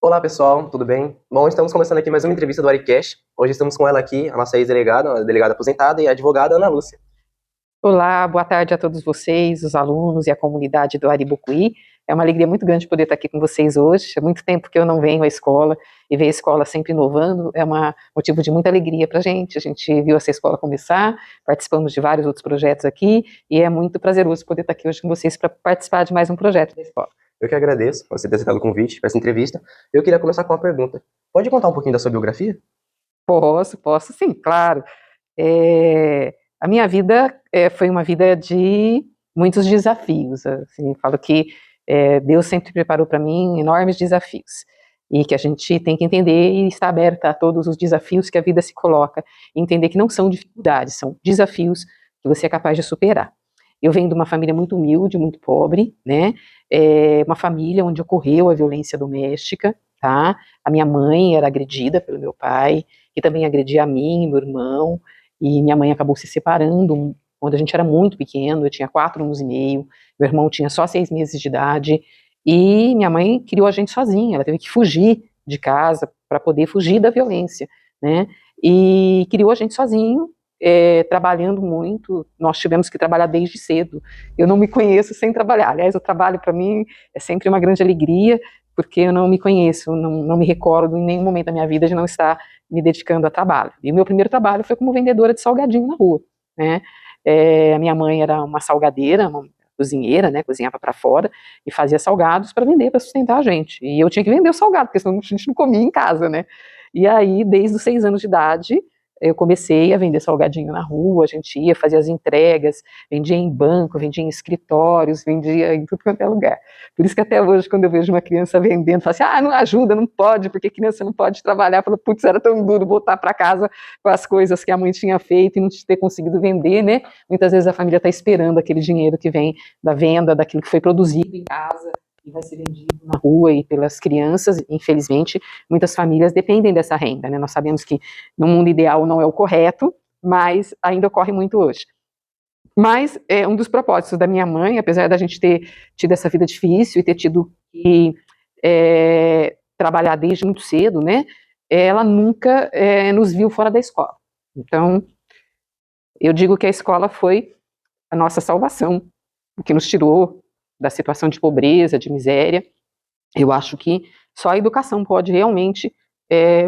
Olá pessoal, tudo bem? Bom, estamos começando aqui mais uma entrevista do Aricast. Hoje estamos com ela aqui, a nossa ex-delegada, a delegada aposentada e a advogada Ana Lúcia. Olá, boa tarde a todos vocês, os alunos e a comunidade do Aribucuí. É uma alegria muito grande poder estar aqui com vocês hoje. É muito tempo que eu não venho à escola e ver a escola sempre inovando. É um motivo de muita alegria para a gente. A gente viu essa escola começar, participamos de vários outros projetos aqui e é muito prazeroso poder estar aqui hoje com vocês para participar de mais um projeto da escola. Eu que agradeço por você ter aceitado o convite para essa entrevista. Eu queria começar com uma pergunta. Pode contar um pouquinho da sua biografia? Posso sim, claro. A minha vida foi uma vida de muitos desafios. Assim, falo que Deus sempre preparou para mim enormes desafios e que a gente tem que entender e estar aberta a todos os desafios que a vida se coloca, e entender que não são dificuldades, são desafios que você é capaz de superar. Eu venho de uma família muito humilde, muito pobre, né? Uma família onde ocorreu a violência doméstica, tá? A minha mãe era agredida pelo meu pai, que também agredia a mim e meu irmão, e minha mãe acabou se separando quando a gente era muito pequeno. Eu tinha 4 anos e meio, meu irmão tinha só 6 meses de idade, e minha mãe criou a gente sozinha. Ela teve que fugir de casa para poder fugir da violência, né? E criou a gente sozinho, trabalhando muito. Nós tivemos que trabalhar desde cedo. Eu não me conheço sem trabalhar. Aliás, o trabalho para mim é sempre uma grande alegria, porque eu não me conheço, não me recordo em nenhum momento da minha vida de não estar me dedicando a trabalho. E o meu primeiro trabalho foi como vendedora de salgadinho na rua, né? A minha mãe era uma salgadeira, uma cozinheira, né? Cozinhava para fora e fazia salgados para vender, para sustentar a gente. E eu tinha que vender o salgado, porque senão a gente não comia em casa, né? E aí, desde os 6 anos de idade, eu comecei a vender salgadinho na rua. A gente ia fazer as entregas, vendia em banco, vendia em escritórios, vendia em tudo quanto é lugar. Por isso que até hoje, quando eu vejo uma criança vendendo, falo assim: não ajuda, não pode, porque criança não pode trabalhar. Falo, putz, era tão duro voltar para casa com as coisas que a mãe tinha feito e não ter conseguido vender, né? Muitas vezes a família está esperando aquele dinheiro que vem da venda, daquilo que foi produzido em casa e vai ser vendido na rua e pelas crianças. Infelizmente, muitas famílias dependem dessa renda, né? Nós sabemos que no mundo ideal não é o correto, mas ainda ocorre muito hoje. Mas um dos propósitos da minha mãe, apesar da gente ter tido essa vida difícil e ter tido que trabalhar desde muito cedo, né? Ela nunca nos viu fora da escola. Então, eu digo que a escola foi a nossa salvação, o que nos tirou da situação de pobreza, de miséria. Eu acho que só a educação pode realmente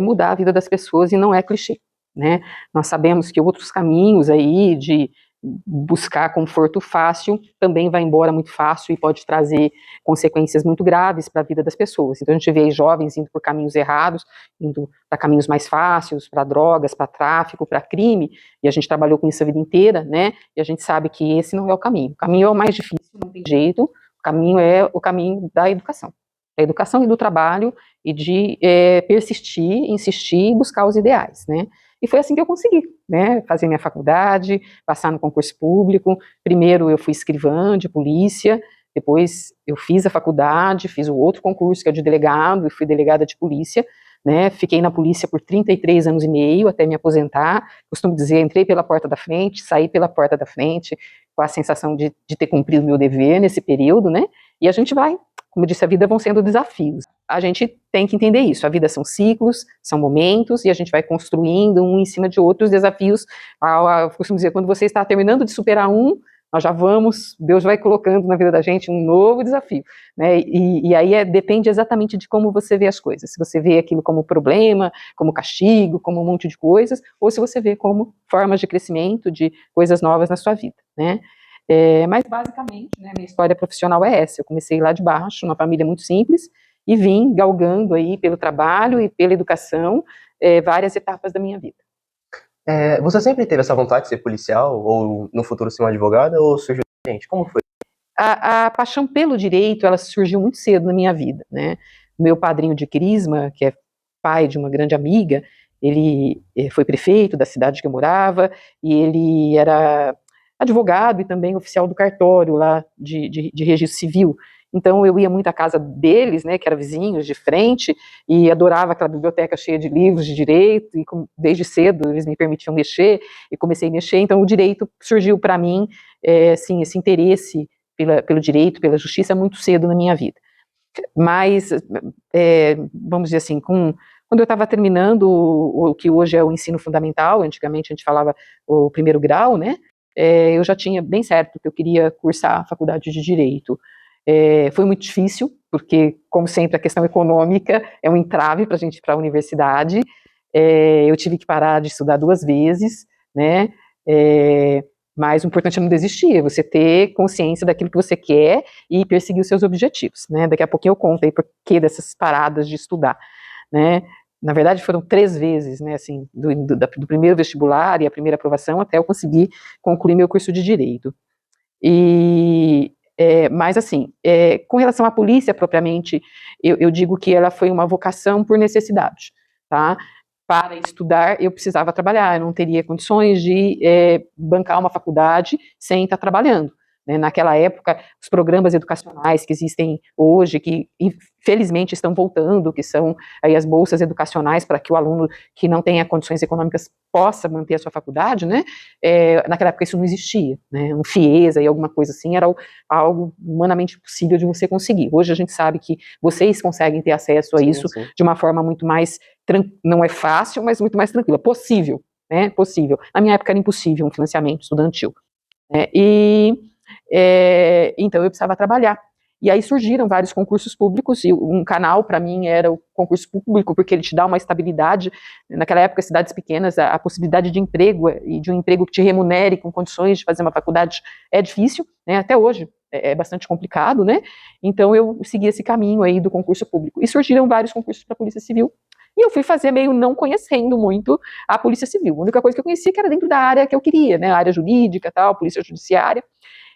mudar a vida das pessoas, e não é clichê, né? Nós sabemos que outros caminhos aí de buscar conforto fácil também vai embora muito fácil e pode trazer consequências muito graves para a vida das pessoas. Então a gente vê jovens indo por caminhos errados, indo para caminhos mais fáceis, para drogas, para tráfico, para crime, e a gente trabalhou com isso a vida inteira, né? E a gente sabe que esse não é o caminho. O caminho é o mais difícil, não tem jeito. O caminho é o caminho da educação e do trabalho, e de persistir, insistir e buscar os ideais, né? E foi assim que eu consegui, né, fazer minha faculdade, passar no concurso público. Primeiro eu fui escrivã de polícia, depois eu fiz a faculdade, fiz o outro concurso, que é de delegado, e fui delegada de polícia, né? Fiquei na polícia por 33 anos e meio, até me aposentar. Costumo dizer, entrei pela porta da frente, saí pela porta da frente, com a sensação de ter cumprido meu dever nesse período, né? E a gente vai, como eu disse, a vida vão sendo desafios. A gente tem que entender isso. A vida são ciclos, são momentos, e a gente vai construindo um em cima de outros desafios. Eu costumo dizer, quando você está terminando de superar um, nós já vamos, Deus vai colocando na vida da gente um novo desafio, né? E aí depende exatamente de como você vê as coisas. Se você vê aquilo como problema, como castigo, como um monte de coisas, ou se você vê como formas de crescimento, de coisas novas na sua vida, né? Mas basicamente, né, minha história profissional é essa. Eu comecei lá de baixo, numa família muito simples, e vim galgando aí pelo trabalho e pela educação várias etapas da minha vida. Você sempre teve essa vontade de ser policial ou no futuro ser uma advogada ou surgiu de repente? Como foi? A paixão pelo direito, ela surgiu muito cedo na minha vida, né? O meu padrinho de crisma, que é pai de uma grande amiga, ele foi prefeito da cidade que eu morava, e ele era advogado e também oficial do cartório lá de registro civil. Então eu ia muito à casa deles, né, que eram vizinhos de frente, e adorava aquela biblioteca cheia de livros de direito, e desde cedo eles me permitiam mexer, e comecei a mexer. Então o direito surgiu para mim, assim, esse interesse pelo direito, pela justiça, muito cedo na minha vida. Mas, vamos dizer assim, quando eu estava terminando o que hoje é o ensino fundamental, antigamente a gente falava o primeiro grau, né? Eu já tinha bem certo que eu queria cursar a faculdade de Direito. Foi muito difícil, porque, como sempre, a questão econômica é um entrave para a gente ir para a universidade. Eu tive que parar de estudar 2 vezes, né? Mas o importante é não desistir, é você ter consciência daquilo que você quer e perseguir os seus objetivos, né? Daqui a pouquinho eu conto aí por que dessas paradas de estudar, né? Na verdade foram 3 vezes, né, assim, do primeiro vestibular e a primeira aprovação até eu conseguir concluir meu curso de Direito. Mas assim, com relação à polícia propriamente, eu digo que ela foi uma vocação por necessidade, tá? Para estudar, eu precisava trabalhar, eu não teria condições de bancar uma faculdade sem estar trabalhando, né? Naquela época, os programas educacionais que existem hoje, que infelizmente estão voltando, que são aí as bolsas educacionais para que o aluno que não tenha condições econômicas possa manter a sua faculdade, né? Naquela época isso não existia, né? Um FIESA e alguma coisa assim era algo humanamente possível de você conseguir. Hoje a gente sabe que vocês conseguem ter acesso a isso sim. de uma forma muito mais não é fácil, mas muito mais tranquila, possível, né? Possível. Na minha época era impossível um financiamento estudantil, né? Então eu precisava trabalhar. E aí surgiram vários concursos públicos, e um canal para mim era o concurso público, porque ele te dá uma estabilidade. Naquela época, cidades pequenas, a possibilidade de emprego, e de um emprego que te remunere com condições de fazer uma faculdade é difícil, né? Até hoje é bastante complicado, né? Então eu segui esse caminho aí do concurso público. E surgiram vários concursos para a Polícia Civil, e eu fui fazer meio não conhecendo muito a Polícia Civil. A única coisa que eu conhecia que era dentro da área que eu queria, né? A área jurídica, tal, Polícia Judiciária.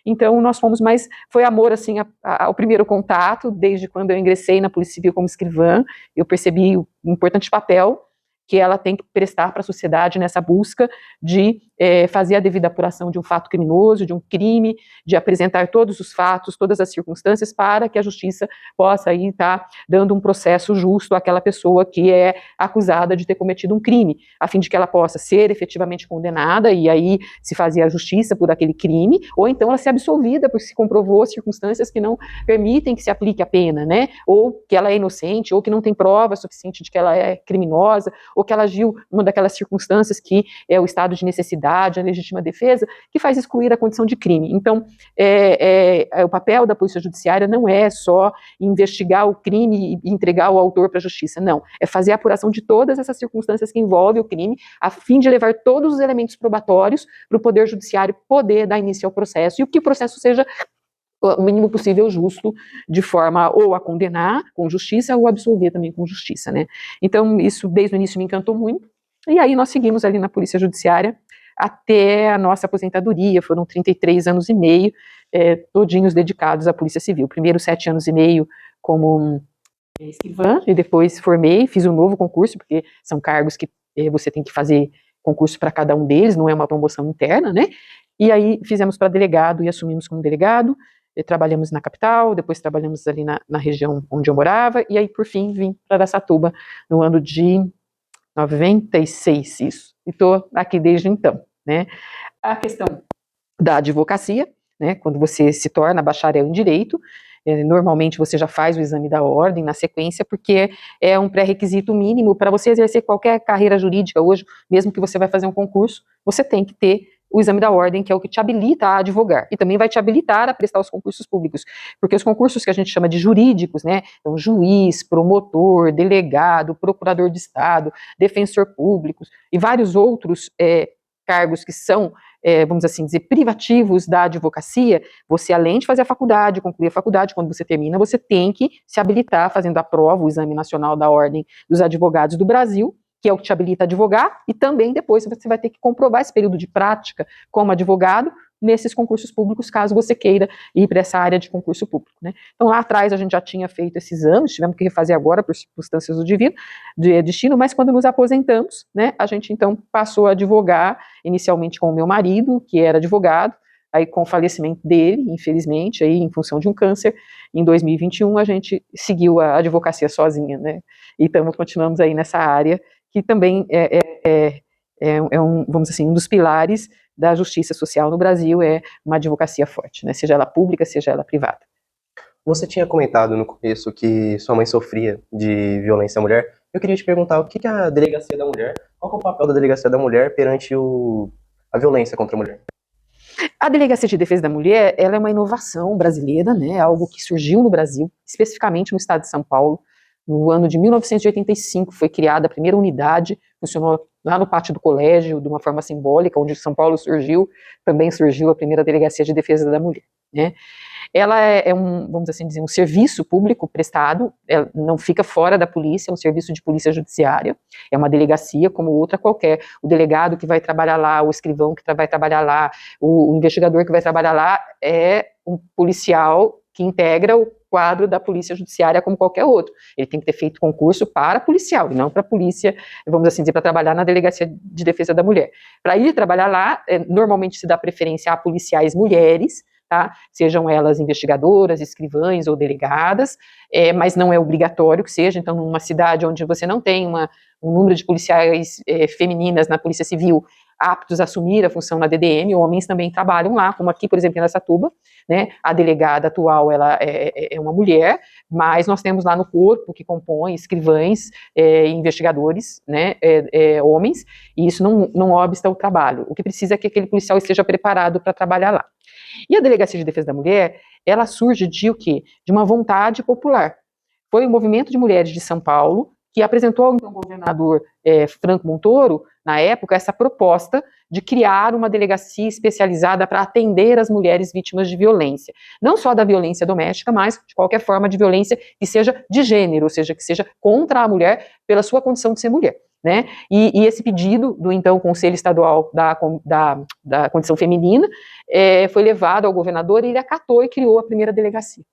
Então, nós fomos mais, foi amor, assim, ao primeiro contato, desde quando eu ingressei na Polícia Civil como escrivã, eu percebi o importante papel que ela tem que prestar para a sociedade nessa busca de fazer a devida apuração de um fato criminoso, de um crime, de apresentar todos os fatos, todas as circunstâncias, para que a justiça possa aí estar dando um processo justo àquela pessoa que é acusada de ter cometido um crime, a fim de que ela possa ser efetivamente condenada, e aí se fazer a justiça por aquele crime, ou então ela ser absolvida, porque se comprovou circunstâncias que não permitem que se aplique a pena, né? Ou que ela é inocente, ou que não tem prova suficiente de que ela é criminosa, ou que ela agiu numa daquelas circunstâncias que é o estado de necessidade, a legítima defesa, que faz excluir a condição de crime. Então, o papel da Polícia Judiciária não é só investigar o crime e entregar o autor para a justiça, não. É fazer a apuração de todas essas circunstâncias que envolvem o crime, a fim de levar todos os elementos probatórios para o Poder Judiciário poder dar início ao processo, e que o processo seja o mínimo possível justo, de forma ou a condenar com justiça ou absolver também com justiça, né? Então, isso desde o início me encantou muito, e aí nós seguimos ali na Polícia Judiciária até a nossa aposentadoria, foram 33 anos e meio, todinhos dedicados à Polícia Civil. Primeiro 7 anos e meio como escrivã, e depois formei, fiz um novo concurso, porque são cargos que você tem que fazer concurso para cada um deles, não é uma promoção interna, né? E aí fizemos para delegado e assumimos como delegado, trabalhamos na capital, depois trabalhamos ali na região onde eu morava, e aí por fim vim para Araçatuba no ano de 96, isso, e estou aqui desde então, né? A questão da advocacia, né, quando você se torna bacharel em direito, normalmente você já faz o exame da ordem na sequência, porque é um pré-requisito mínimo para você exercer qualquer carreira jurídica hoje, mesmo que você vai fazer um concurso, você tem que ter o exame da ordem, que é o que te habilita a advogar, e também vai te habilitar a prestar os concursos públicos, porque os concursos que a gente chama de jurídicos, né, então juiz, promotor, delegado, procurador de Estado, defensor público, e vários outros cargos que são, vamos assim dizer, privativos da advocacia, você além de fazer a faculdade, concluir a faculdade, quando você termina, você tem que se habilitar fazendo a prova, o Exame Nacional da Ordem dos Advogados do Brasil, que é o que te habilita a advogar, e também depois você vai ter que comprovar esse período de prática como advogado nesses concursos públicos, caso você queira ir para essa área de concurso público, né? Então lá atrás a gente já tinha feito esses anos, tivemos que refazer agora por circunstâncias do destino, mas quando nos aposentamos, né, a gente então passou a advogar, inicialmente com o meu marido, que era advogado, aí com o falecimento dele, infelizmente, aí em função de um câncer, em 2021 a gente seguiu a advocacia sozinha, né, e continuamos aí nessa área, que também vamos dizer assim, um dos pilares da justiça social no Brasil, é uma advocacia forte, né, seja ela pública, seja ela privada. Você tinha comentado no começo que sua mãe sofria de violência à mulher. Eu queria te perguntar o que que é a delegacia da mulher, qual que é o papel da delegacia da mulher perante a violência contra a mulher? A Delegacia de Defesa da Mulher, ela é uma inovação brasileira, né, algo que surgiu no Brasil, especificamente no estado de São Paulo. No ano de 1985 foi criada a primeira unidade, funcionou lá no pátio do colégio, de uma forma simbólica, onde São Paulo surgiu, também surgiu a primeira Delegacia de Defesa da Mulher, né. Ela é vamos assim dizer, um serviço público prestado, não fica fora da polícia, é um serviço de polícia judiciária, é uma delegacia como outra qualquer. O delegado que vai trabalhar lá, o escrivão que vai trabalhar lá, o investigador que vai trabalhar lá é um policial que integra o quadro da polícia judiciária como qualquer outro. Ele tem que ter feito concurso para policial, e não para polícia, vamos assim dizer, para trabalhar na Delegacia de Defesa da Mulher. Para ir trabalhar lá, normalmente se dá preferência a policiais mulheres, tá? Sejam elas investigadoras, escrivães ou delegadas, mas não é obrigatório que seja. Então, numa cidade onde você não tem um número de policiais femininas na Polícia Civil aptos a assumir a função na DDM, homens também trabalham lá, como aqui, por exemplo, em Araçatuba, né? A delegada atual, ela é uma mulher, mas nós temos lá no corpo que compõe escrivães, investigadores, né? Homens, e isso não obsta o trabalho. O que precisa é que aquele policial esteja preparado para trabalhar lá. E a Delegacia de Defesa da Mulher, ela surge de o quê? De uma vontade popular. Foi o movimento de mulheres de São Paulo que apresentou ao então governador Franco Montoro, na época, essa proposta de criar uma delegacia especializada para atender as mulheres vítimas de violência. Não só da violência doméstica, mas de qualquer forma de violência que seja de gênero, ou seja, que seja contra a mulher pela sua condição de ser mulher. Né? E esse pedido do então Conselho Estadual da Condição Feminina foi levado ao governador e ele acatou e criou a primeira delegacia.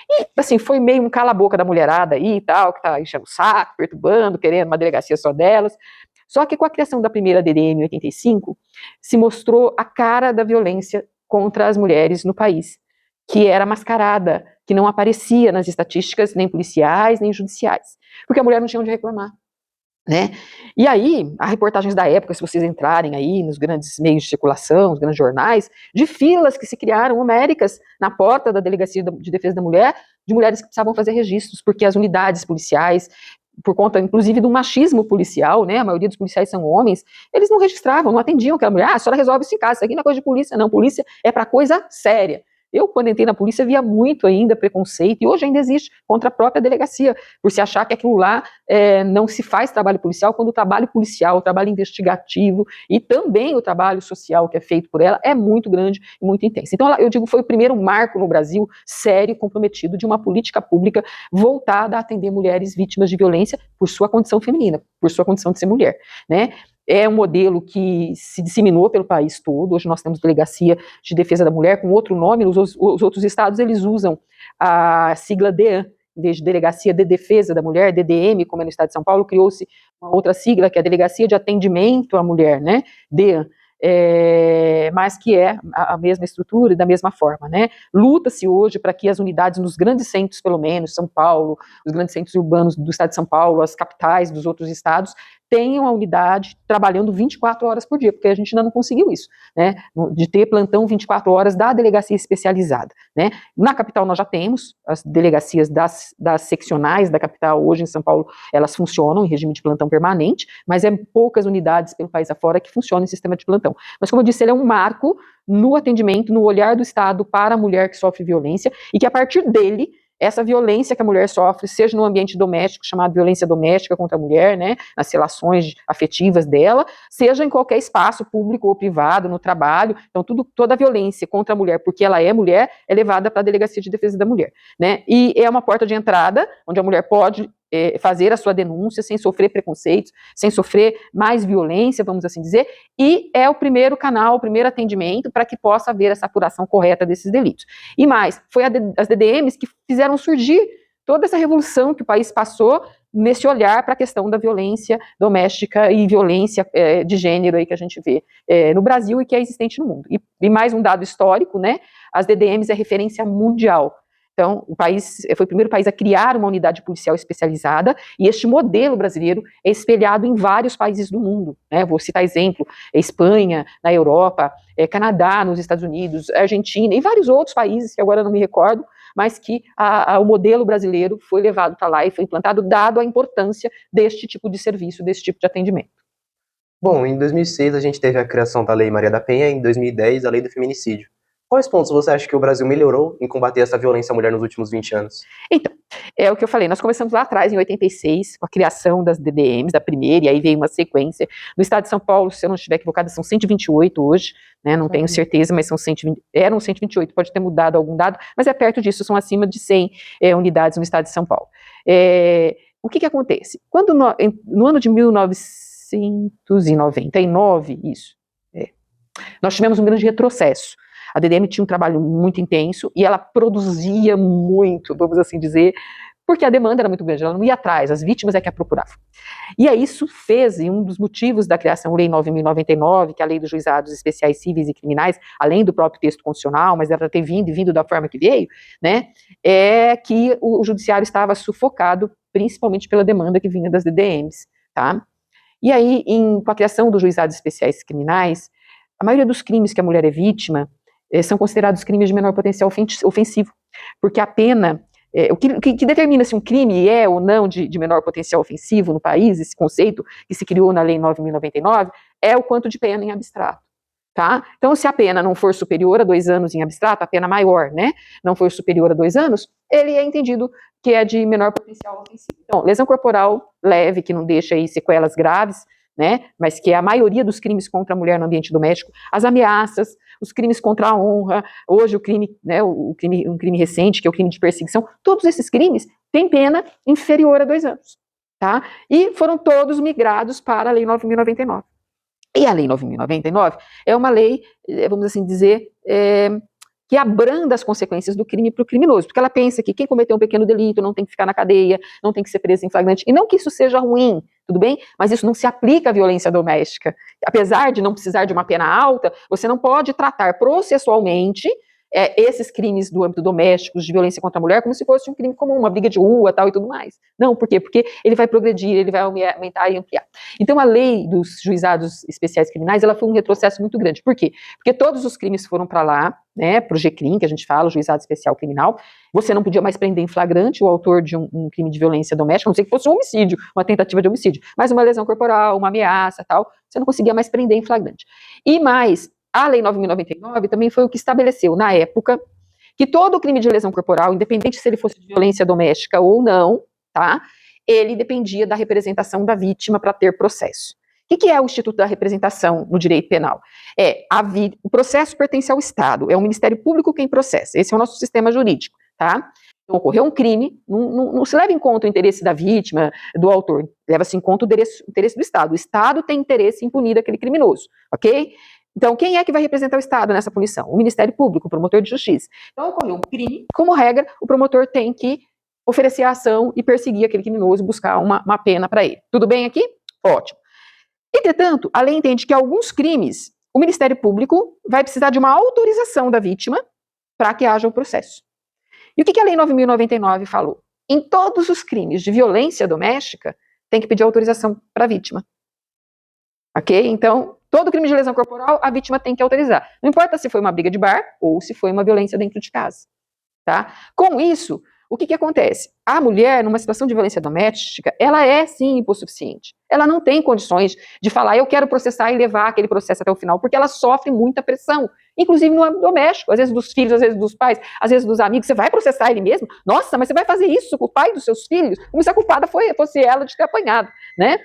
E, assim, foi meio um cala-boca da mulherada aí e tal, que tá enchendo o saco, perturbando, querendo uma delegacia só delas. Só que com a criação da primeira DDM em 85, se mostrou a cara da violência contra as mulheres no país, que era mascarada, que não aparecia nas estatísticas nem policiais, nem judiciais, porque a mulher não tinha onde reclamar. Né? E aí, há reportagens da época, se vocês entrarem aí nos grandes meios de circulação, nos grandes jornais, de filas que se criaram homéricas na porta da Delegacia de Defesa da Mulher, de mulheres que precisavam fazer registros, porque as unidades policiais, por conta, inclusive, do machismo policial, né, a maioria dos policiais são homens, eles não registravam, não atendiam aquela mulher, a senhora resolve isso em casa, isso aqui não é coisa de polícia, não, polícia é para coisa séria. Eu, quando entrei na polícia, via muito ainda preconceito, e hoje ainda existe, contra a própria delegacia, por se achar que aquilo lá não se faz trabalho policial, quando o trabalho policial, o trabalho investigativo e também o trabalho social que é feito por ela é muito grande e muito intenso. Então, eu digo, foi o primeiro marco no Brasil, sério, comprometido, de uma política pública voltada a atender mulheres vítimas de violência por sua condição feminina, por sua condição de ser mulher, né? É um modelo que se disseminou pelo país todo. Hoje nós temos Delegacia de Defesa da Mulher com outro nome. Os outros estados, eles usam a sigla DEAN, em vez de Delegacia de Defesa da Mulher, DDM, como é no estado de São Paulo, criou-se uma outra sigla, que é a Delegacia de Atendimento à Mulher, né, DEAN. Mas que é a mesma estrutura e da mesma forma, né? Luta-se hoje para que as unidades nos grandes centros, pelo menos, São Paulo, os grandes centros urbanos do estado de São Paulo, as capitais dos outros estados, tenham a unidade trabalhando 24 horas por dia, porque a gente ainda não conseguiu isso, né, de ter plantão 24 horas da delegacia especializada, né. Na capital nós já temos as delegacias das seccionais da capital, hoje em São Paulo elas funcionam em regime de plantão permanente, mas é poucas unidades pelo país afora que funcionam em sistema de plantão. Mas como eu disse, ele é um marco no atendimento, no olhar do Estado para a mulher que sofre violência, e que a partir dele, essa violência que a mulher sofre, seja no ambiente doméstico, chamado violência doméstica contra a mulher, né, nas relações afetivas dela, seja em qualquer espaço público ou privado, no trabalho, então toda a violência contra a mulher, porque ela é mulher, é levada para a Delegacia de Defesa da Mulher, né, e é uma porta de entrada, onde a mulher pode fazer a sua denúncia sem sofrer preconceitos, sem sofrer mais violência, vamos assim dizer, e é o primeiro canal, o primeiro atendimento para que possa haver essa apuração correta desses delitos. E mais, foi as DDMs que fizeram surgir toda essa revolução que o país passou nesse olhar para a questão da violência doméstica e violência de gênero aí que a gente vê no Brasil e que é existente no mundo. E mais um dado histórico, né, as DDMs é referência mundial. Então, o país foi o primeiro país a criar uma unidade policial especializada, e este modelo brasileiro é espelhado em vários países do mundo, né? Vou citar exemplo, Espanha, na Europa, Canadá, nos Estados Unidos, Argentina, e vários outros países, que agora eu não me recordo, mas que o modelo brasileiro foi levado para lá e foi implantado, dado a importância deste tipo de serviço, desse tipo de atendimento. Bom, em 2006 a gente teve a criação da Lei Maria da Penha, em 2010 a Lei do Feminicídio. Quais pontos você acha que o Brasil melhorou em combater essa violência à mulher nos últimos 20 anos? Então, é o que eu falei, nós começamos lá atrás, em 86, com a criação das DDMs, da primeira, e aí veio uma sequência. No estado de São Paulo, se eu não estiver equivocada, são 128 hoje, né, não tenho certeza, mas são 120, eram 128, pode ter mudado algum dado, mas é perto disso, são acima de 100 unidades no estado de São Paulo. O que acontece? Quando no ano de 1999, nós tivemos um grande retrocesso. A DDM tinha um trabalho muito intenso e ela produzia muito, vamos assim dizer, porque a demanda era muito grande, ela não ia atrás, as vítimas é que a procuravam. E aí isso fez, e um dos motivos da criação da Lei 9.099, que é a Lei dos Juizados Especiais Cíveis e Criminais, além do próprio texto constitucional, mas ela ter vindo da forma que veio, né, é que o judiciário estava sufocado, principalmente pela demanda que vinha das DDMs, tá? E aí, com a criação dos Juizados Especiais Criminais, a maioria dos crimes que a mulher é vítima são considerados crimes de menor potencial ofensivo, porque a pena, o que determina se um crime é ou não de menor potencial ofensivo no país, esse conceito que se criou na Lei 9.099, é o quanto de pena em abstrato. Tá? Então, se a pena não for superior a 2 anos em abstrato, a pena maior, né, não for superior a 2 anos, ele é entendido que é de menor potencial ofensivo. Então, lesão corporal leve, que não deixa aí sequelas graves, né, mas que é a maioria dos crimes contra a mulher no ambiente doméstico, as ameaças, os crimes contra a honra, hoje o crime, né, um crime recente, que é o crime de perseguição, todos esses crimes têm pena inferior a 2 anos, tá? E foram todos migrados para a Lei 9.099. E a Lei 9.099 é uma lei, vamos assim dizer, que abranda as consequências do crime para o criminoso, porque ela pensa que quem cometeu um pequeno delito não tem que ficar na cadeia, não tem que ser preso em flagrante, e não que isso seja ruim, tudo bem? Mas isso não se aplica à violência doméstica. Apesar de não precisar de uma pena alta, você não pode tratar processualmente esses crimes do âmbito doméstico, de violência contra a mulher, como se fosse um crime comum, uma briga de rua, tal e tudo mais. Não, por quê? Porque ele vai progredir, ele vai aumentar e ampliar. Então, a lei dos juizados especiais criminais, ela foi um retrocesso muito grande. Por quê? Porque todos os crimes foram para lá, né, para o GCRIM, que a gente fala, o Juizado Especial Criminal. Você não podia mais prender em flagrante o autor de um crime de violência doméstica, a não ser que fosse um homicídio, uma tentativa de homicídio, mas uma lesão corporal, uma ameaça, tal, você não conseguia mais prender em flagrante. E mais, a Lei 9.099 também foi o que estabeleceu, na época, que todo crime de lesão corporal, independente se ele fosse de violência doméstica ou não, tá, ele dependia da representação da vítima para ter processo. O que é o Instituto da Representação no direito penal? O processo pertence ao Estado, é o Ministério Público quem processa, esse é o nosso sistema jurídico, tá? Então, ocorreu um crime, não se leva em conta o interesse da vítima, do autor, leva-se em conta o interesse do Estado. O Estado tem interesse em punir aquele criminoso, ok? Então, quem é que vai representar o Estado nessa punição? O Ministério Público, o promotor de justiça. Então, ocorreu um crime, como regra, o promotor tem que oferecer a ação e perseguir aquele criminoso e buscar uma pena para ele. Tudo bem aqui? Ótimo. Entretanto, a lei entende que alguns crimes, o Ministério Público vai precisar de uma autorização da vítima para que haja o processo. E o que a Lei 9.099 falou? Em todos os crimes de violência doméstica, tem que pedir autorização para a vítima. Ok? Então, todo crime de lesão corporal, a vítima tem que autorizar. Não importa se foi uma briga de bar ou se foi uma violência dentro de casa. Tá? Com isso, o que acontece? A mulher, numa situação de violência doméstica, ela é, sim, hipossuficiente. Ela não tem condições de falar, eu quero processar e levar aquele processo até o final, porque ela sofre muita pressão, inclusive no âmbito doméstico, às vezes dos filhos, às vezes dos pais, às vezes dos amigos. Você vai processar ele mesmo? Nossa, mas você vai fazer isso com o pai dos seus filhos? Como se a culpada fosse ela de ter apanhado, né?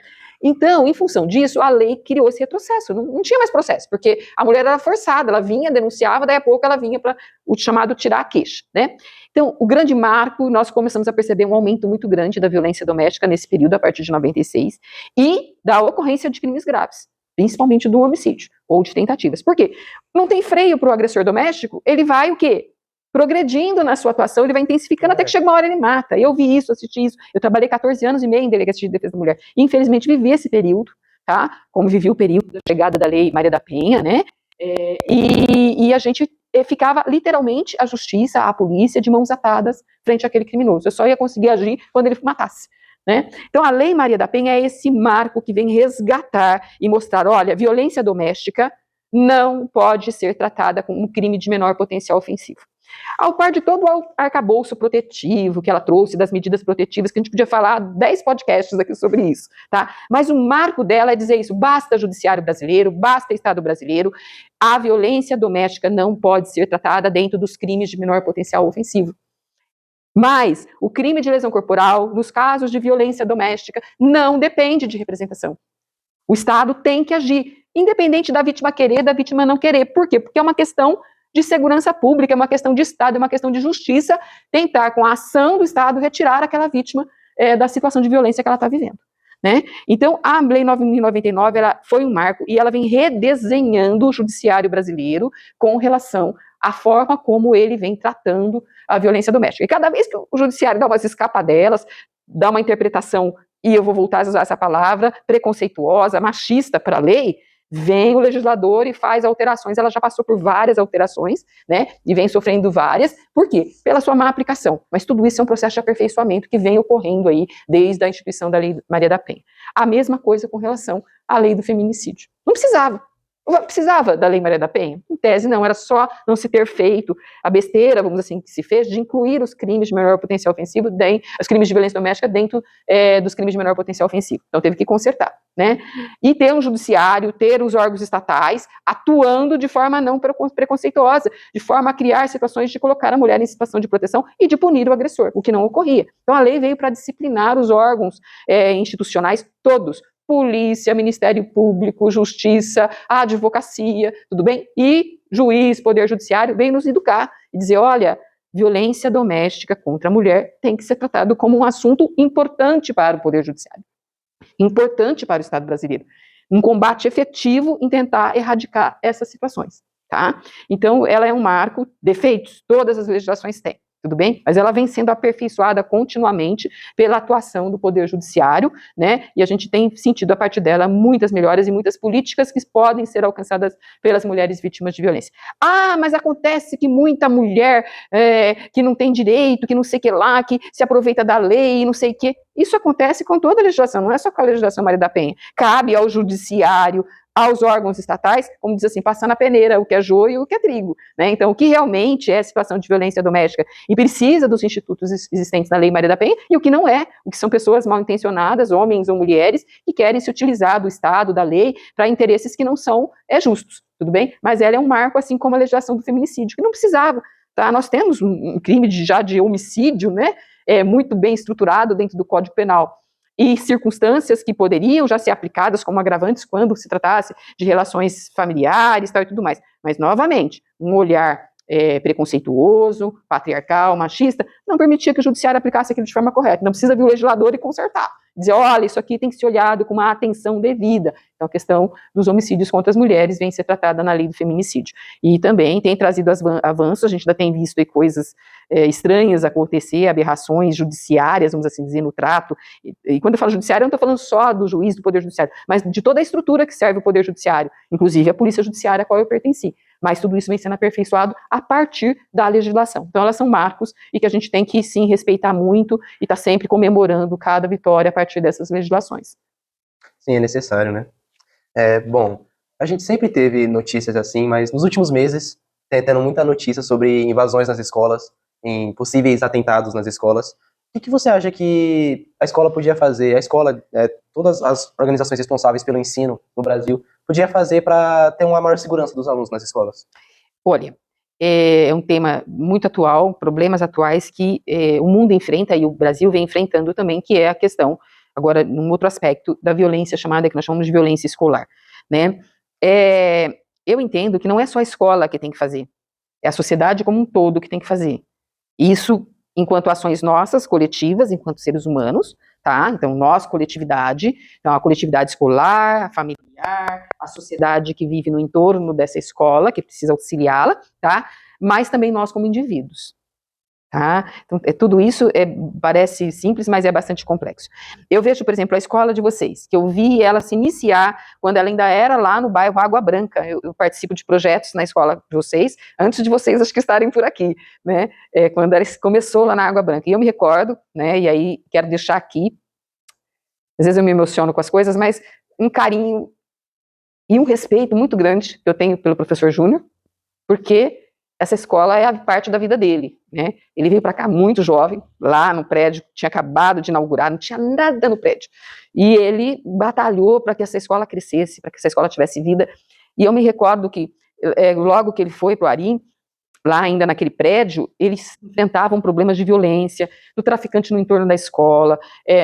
Então, em função disso, a lei criou esse retrocesso, não tinha mais processo, porque a mulher era forçada, ela vinha, denunciava, daí a pouco ela vinha para o chamado tirar a queixa, né? Então, o grande marco, nós começamos a perceber um aumento muito grande da violência doméstica nesse período, a partir de 96, e da ocorrência de crimes graves, principalmente do homicídio, ou de tentativas. Por quê? Não tem freio para o agressor doméstico, ele vai o quê? Progredindo na sua atuação, ele vai intensificando até que chega uma hora ele mata. Eu vi isso, assisti isso. Eu trabalhei 14 anos e meio em delegacia de defesa da mulher. E, infelizmente, vivi esse período, tá? Como vivi o período da chegada da Lei Maria da Penha, né? E a gente ficava, literalmente, a justiça, a polícia, de mãos atadas frente àquele criminoso. Eu só ia conseguir agir quando ele matasse, né? Então, a Lei Maria da Penha é esse marco que vem resgatar e mostrar, olha, violência doméstica não pode ser tratada como um crime de menor potencial ofensivo. Ao par de todo o arcabouço protetivo que ela trouxe, das medidas protetivas, que a gente podia falar 10 podcasts aqui sobre isso, tá? Mas o marco dela é dizer isso: basta judiciário brasileiro, basta Estado brasileiro, a violência doméstica não pode ser tratada dentro dos crimes de menor potencial ofensivo. Mas o crime de lesão corporal, nos casos de violência doméstica, não depende de representação. O Estado tem que agir, independente da vítima querer, da vítima não querer. Por quê? Porque é uma questão de segurança pública, é uma questão de Estado, é uma questão de justiça, tentar, com a ação do Estado, retirar aquela vítima da situação de violência que ela está vivendo. Né? Então, a Lei 9.099 ela foi um marco e ela vem redesenhando o judiciário brasileiro com relação à forma como ele vem tratando a violência doméstica. E cada vez que o judiciário dá umas escapadelas, dá uma interpretação, e eu vou voltar a usar essa palavra, preconceituosa, machista para a lei, vem o legislador e faz alterações. Ela já passou por várias alterações, né, e vem sofrendo várias. Por quê? Pela sua má aplicação. Mas tudo isso é um processo de aperfeiçoamento que vem ocorrendo aí desde a instituição da Lei Maria da Penha. A mesma coisa com relação à lei do feminicídio. Não precisava da Lei Maria da Penha? Em tese, não, era só não se ter feito a besteira, vamos dizer assim, que se fez, de incluir os crimes de menor potencial ofensivo, os crimes de violência doméstica dentro dos crimes de menor potencial ofensivo. Então, teve que consertar, né? E ter um judiciário, ter os órgãos estatais atuando de forma não preconceituosa, de forma a criar situações de colocar a mulher em situação de proteção e de punir o agressor, o que não ocorria. Então, a lei veio para disciplinar os órgãos institucionais todos, polícia, Ministério Público, Justiça, advocacia, tudo bem? E juiz, Poder Judiciário, vem nos educar e dizer, olha, violência doméstica contra a mulher tem que ser tratado como um assunto importante para o Poder Judiciário, importante para o Estado brasileiro, um combate efetivo em tentar erradicar essas situações, tá? Então, ela é um marco, defeitos, todas as legislações têm. Tudo bem? Mas ela vem sendo aperfeiçoada continuamente pela atuação do Poder Judiciário, né? E a gente tem sentido a partir dela muitas melhoras e muitas políticas que podem ser alcançadas pelas mulheres vítimas de violência. Ah, mas acontece que muita mulher que não tem direito, que não sei o que lá, que se aproveita da lei e não sei o que. Isso acontece com toda a legislação, não é só com a legislação Maria da Penha. Cabe ao Judiciário, aos órgãos estatais, como diz assim, passar na peneira o que é joio e o que é trigo, né? Então, o que realmente é situação de violência doméstica e precisa dos institutos existentes na Lei Maria da Penha, e o que não é, o que são pessoas mal intencionadas, homens ou mulheres, que querem se utilizar do Estado, da lei, para interesses que não são justos, tudo bem? Mas ela é um marco, assim como a legislação do feminicídio, que não precisava, tá? Nós temos um crime já de homicídio, né? Muito bem estruturado dentro do Código Penal, e circunstâncias que poderiam já ser aplicadas como agravantes quando se tratasse de relações familiares, tal e tudo mais. Mas, novamente, um olhar preconceituoso, patriarcal, machista, não permitia que o judiciário aplicasse aquilo de forma correta. Não precisa vir o legislador e consertar. Dizer, olha, isso aqui tem que ser olhado com uma atenção devida. Então, a questão dos homicídios contra as mulheres vem ser tratada na lei do feminicídio. E também tem trazido avanços, a gente ainda tem visto aí coisas estranhas acontecer, aberrações judiciárias, vamos assim dizer, no trato. E quando eu falo judiciário, eu não estou falando só do juiz do Poder Judiciário, mas de toda a estrutura que serve o Poder Judiciário, inclusive a Polícia Judiciária a qual eu pertenci. Mas tudo isso vem sendo aperfeiçoado a partir da legislação. Então, elas são marcos e que a gente tem que, sim, respeitar muito e estar sempre comemorando cada vitória a partir dessas legislações. Sim, é necessário, né? Bom, a gente sempre teve notícias assim, mas nos últimos meses tem tendo muita notícia sobre invasões nas escolas, em possíveis atentados nas escolas. O que você acha que a escola podia fazer, a escola, todas as organizações responsáveis pelo ensino no Brasil, podia fazer para ter uma maior segurança dos alunos nas escolas? Olha, é um tema muito atual, problemas atuais que o mundo enfrenta e o Brasil vem enfrentando também, que é a questão, agora, num outro aspecto, da violência chamada, que nós chamamos de violência escolar, né? Eu entendo que não é só a escola que tem que fazer, é a sociedade como um todo que tem que fazer. Isso enquanto ações nossas, coletivas, enquanto seres humanos, tá? Então, nós, coletividade, então a coletividade escolar, a familiar, a sociedade que vive no entorno dessa escola, que precisa auxiliá-la, tá? Mas também nós como indivíduos, tá? Então, tudo isso parece simples, mas é bastante complexo. Eu vejo, por exemplo, a escola de vocês, que eu vi ela se iniciar quando ela ainda era lá no bairro Água Branca. Eu participo de projetos na escola de vocês, antes de vocês acho que estarem por aqui, né? Quando ela começou lá na Água Branca. E eu me recordo, né? E aí quero deixar aqui, às vezes eu me emociono com as coisas, mas um carinho e um respeito muito grande que eu tenho pelo professor Júnior, porque essa escola é a parte da vida dele, né? Ele veio para cá muito jovem, lá no prédio, tinha acabado de inaugurar, não tinha nada no prédio. E ele batalhou para que essa escola crescesse, para que essa escola tivesse vida. E eu me recordo que, logo que ele foi para o Arim, lá ainda naquele prédio, eles enfrentavam problemas de violência, do traficante no entorno da escola,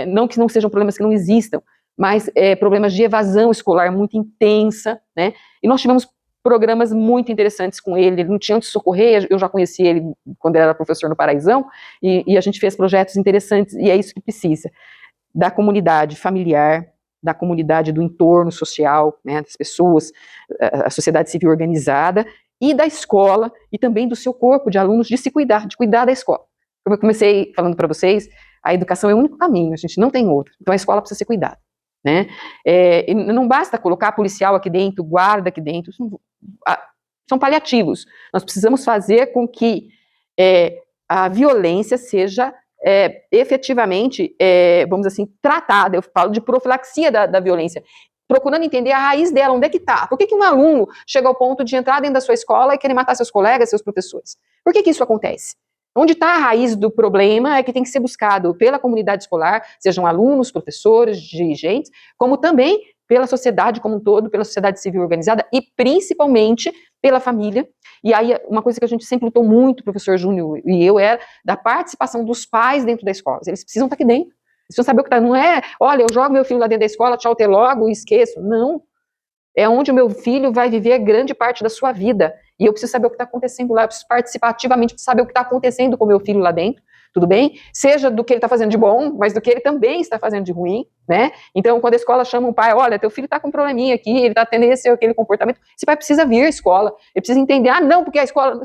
não que não sejam problemas que não existam, mas problemas de evasão escolar muito intensa, né? E nós tivemos programas muito interessantes com ele não tinha onde socorrer, eu já conheci ele quando ele era professor no Paraisão, e a gente fez projetos interessantes, e é isso que precisa, da comunidade familiar, da comunidade do entorno social, né, das pessoas, a sociedade civil organizada, e da escola, e também do seu corpo de alunos, de se cuidar, de cuidar da escola. Como eu comecei falando para vocês, a educação é o único caminho, a gente não tem outro, então a escola precisa ser cuidada, né? E não basta colocar policial aqui dentro, guarda aqui dentro, são paliativos. Nós precisamos fazer com que a violência seja efetivamente, vamos dizer assim, tratada. Eu falo de profilaxia da violência, procurando entender a raiz dela, onde é que está. Por que um aluno chega ao ponto de entrar dentro da sua escola e querer matar seus colegas, seus professores? Por que isso acontece? Onde está a raiz do problema é que tem que ser buscado pela comunidade escolar, sejam alunos, professores, dirigentes, como também pela sociedade como um todo, pela sociedade civil organizada e principalmente pela família. E aí uma coisa que a gente sempre lutou muito, professor Júnior e eu, é da participação dos pais dentro da escola. Eles precisam estar aqui dentro, eles precisam saber o que está. Não é, olha, eu jogo meu filho lá dentro da escola, tchau, até logo e esqueço. Não. É onde o meu filho vai viver grande parte da sua vida. E eu preciso saber o que está acontecendo lá, eu preciso participar ativamente, preciso saber o que está acontecendo com o meu filho lá dentro, tudo bem? Seja do que ele está fazendo de bom, mas do que ele também está fazendo de ruim, né? Então, quando a escola chama um pai, olha, teu filho está com um probleminha aqui, ele está tendo esse ou aquele comportamento, esse pai precisa vir à escola, ele precisa entender, não, porque a escola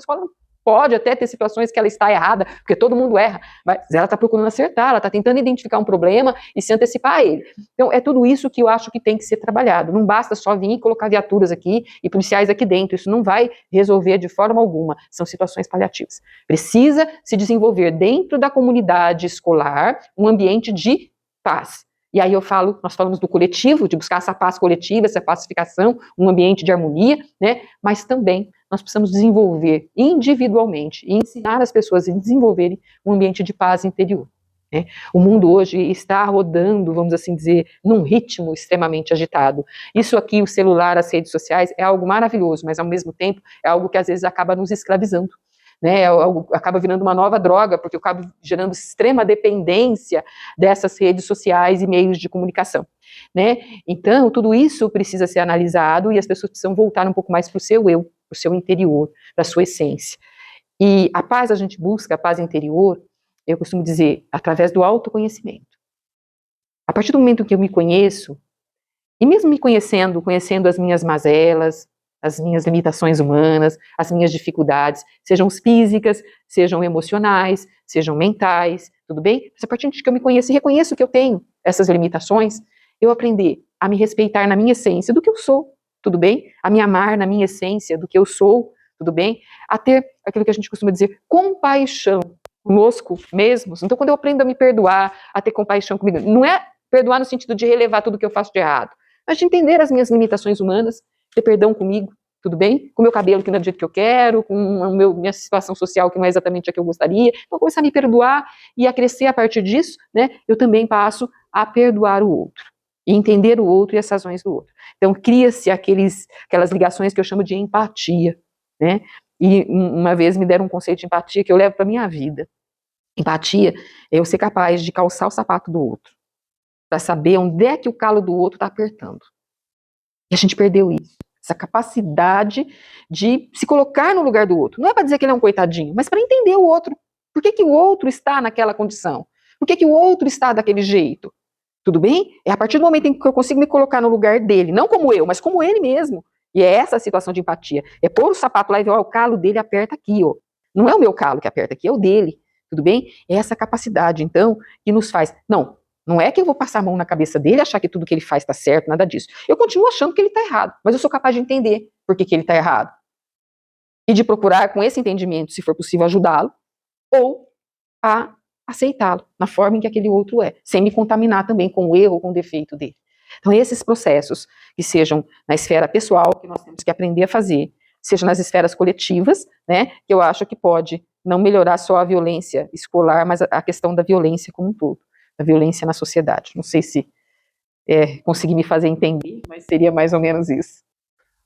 pode até ter situações que ela está errada, porque todo mundo erra, mas ela está procurando acertar, ela está tentando identificar um problema e se antecipar a ele. Então, é tudo isso que eu acho que tem que ser trabalhado. Não basta só vir e colocar viaturas aqui e policiais aqui dentro, isso não vai resolver de forma alguma, são situações paliativas. Precisa se desenvolver dentro da comunidade escolar um ambiente de paz. E aí nós falamos do coletivo, de buscar essa paz coletiva, essa pacificação, um ambiente de harmonia, né? Mas também nós precisamos desenvolver individualmente e ensinar as pessoas a desenvolverem um ambiente de paz interior, né? O mundo hoje está rodando, vamos assim dizer, num ritmo extremamente agitado. Isso aqui, o celular, as redes sociais, é algo maravilhoso, mas ao mesmo tempo é algo que às vezes acaba nos escravizando, né? Acaba virando uma nova droga, porque acaba gerando extrema dependência dessas redes sociais e meios de comunicação, né? Então, tudo isso precisa ser analisado e as pessoas precisam voltar um pouco mais para o seu eu, para o seu interior, para a sua essência. E a paz a gente busca, a paz interior, eu costumo dizer, através do autoconhecimento. A partir do momento que eu me conheço, e mesmo me conhecendo as minhas mazelas, as minhas limitações humanas, as minhas dificuldades, sejam físicas, sejam emocionais, sejam mentais, tudo bem? Mas a partir de que eu me conheço e reconheço que eu tenho essas limitações, eu aprender a me respeitar na minha essência do que eu sou, tudo bem? A me amar na minha essência do que eu sou, tudo bem? A ter aquilo que a gente costuma dizer, compaixão conosco mesmos. Então, quando eu aprendo a me perdoar, a ter compaixão comigo, não é perdoar no sentido de relevar tudo que eu faço de errado, mas de entender as minhas limitações humanas, ter perdão comigo, tudo bem? Com o meu cabelo que não é do jeito que eu quero, com a minha situação social que não é exatamente a que eu gostaria. Então, começar a me perdoar e a crescer a partir disso, né? Eu também passo a perdoar o outro e entender o outro e as razões do outro. Então, cria-se aquelas ligações que eu chamo de empatia, né? E uma vez me deram um conceito de empatia que eu levo para a minha vida. Empatia é eu ser capaz de calçar o sapato do outro, para saber onde é que o calo do outro está apertando. E a gente perdeu isso, essa capacidade de se colocar no lugar do outro. Não é para dizer que ele é um coitadinho, mas para entender o outro. Por que o outro está naquela condição? Por que o outro está daquele jeito? Tudo bem? É a partir do momento em que eu consigo me colocar no lugar dele, não como eu, mas como ele mesmo. E é essa a situação de empatia. É pôr o sapato lá e ver, ó, o calo dele aperta aqui, ó. Não é o meu calo que aperta aqui, é o dele. Tudo bem? É essa capacidade, então, que nos faz... Não é que eu vou passar a mão na cabeça dele e achar que tudo que ele faz está certo, nada disso. Eu continuo achando que ele está errado, mas eu sou capaz de entender por que ele está errado. E de procurar, com esse entendimento, se for possível, ajudá-lo, ou a aceitá-lo na forma em que aquele outro é, sem me contaminar também com o erro ou com o defeito dele. Então, esses processos que sejam na esfera pessoal, que nós temos que aprender a fazer, seja nas esferas coletivas, né, que eu acho que pode não melhorar só a violência escolar, mas a questão da violência como um todo, da violência na sociedade. Não sei se consegui me fazer entender, mas seria mais ou menos isso.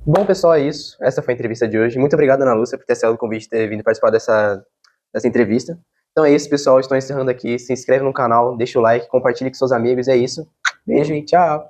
Bom, pessoal, é isso. Essa foi a entrevista de hoje. Muito obrigado, Ana Lúcia, por ter aceitado o convite e ter vindo participar dessa entrevista. Então é isso, pessoal. Estou encerrando aqui. Se inscreve no canal, deixa o like, compartilhe com seus amigos. É isso. Beijo e tchau.